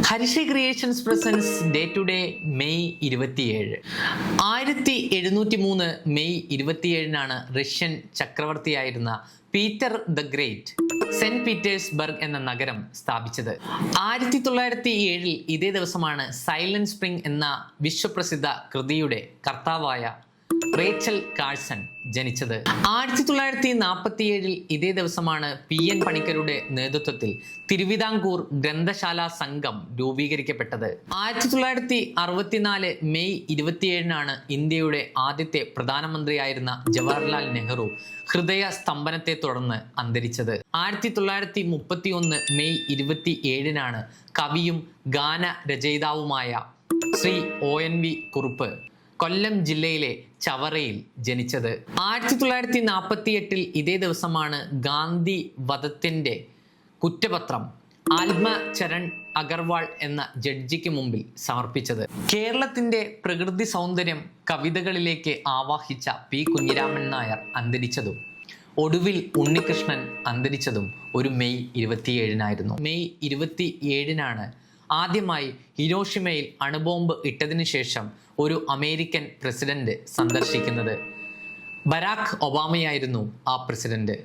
ഹരിഷ creations presents day to day May 27. 1703 May 27-നാണ് Russian ചക്രവർത്തിയായിരുന്ന Peter the Great Saint Petersburg എന്ന നഗരം സ്ഥാപിച്ചത്. 1907 ഇതേ ദിവസമാണ് സൈലന്റ് സ്പ്രിംഗ് എന്ന വിശ്വപ്രസിദ്ധ കൃതിയുടെ കർത്താവായ റേച്ചൽ കാഴ്സൺ ജനിച്ചത്. 1947 ഇതേ ദിവസമാണ് PN പണിക്കരുടെ നേതൃത്വത്തിൽ തിരുവിതാംകൂർ ഗ്രന്ഥശാല സംഘം രൂപീകരിക്കപ്പെട്ടത്. 1964 മെയ് 27-നാണ് ഇന്ത്യയുടെ ആദ്യത്തെ പ്രധാനമന്ത്രിയായിരുന്ന ജവഹർലാൽ നെഹ്റു ഹൃദയ സ്തംഭനത്തെ തുടർന്ന് അന്തരിച്ചത്. 1931 മെയ് 27-നാണ് കവിയും ഗാന രചയിതാവുമായ ശ്രീ ONV കുറുപ്പ് കൊല്ലം ജില്ലയിലെ ചവറയിൽ ജനിച്ചത്. 1948 ഇതേ ദിവസമാണ് ഗാന്ധി വധത്തിന്റെ കുറ്റപത്രം ആത്മചരൺ അഗർവാൾ എന്ന ജഡ്ജിക്ക് മുമ്പിൽ സമർപ്പിച്ചത്. കേരളത്തിന്റെ പ്രകൃതി സൗന്ദര്യം കവിതകളിലേക്ക് ആവാഹിച്ച P. കുഞ്ഞിരാമൻ നായർ അന്തരിച്ചതും ഒടുവിൽ ഉണ്ണികൃഷ്ണൻ അന്തരിച്ചതും ഒരു മെയ് 27-നായിരുന്നു. മെയ് 27-നാണ് ആദ്യമായി ഹിരോഷിമയിൽ അണുബോംബ് ഇട്ടതിനു ശേഷം ഒരു അമേരിക്കൻ പ്രസിഡന്റ് സന്ദർശിക്കുന്നത്. ബരാക് ഒബാമയായിരുന്നു ആ പ്രസിഡന്റ്.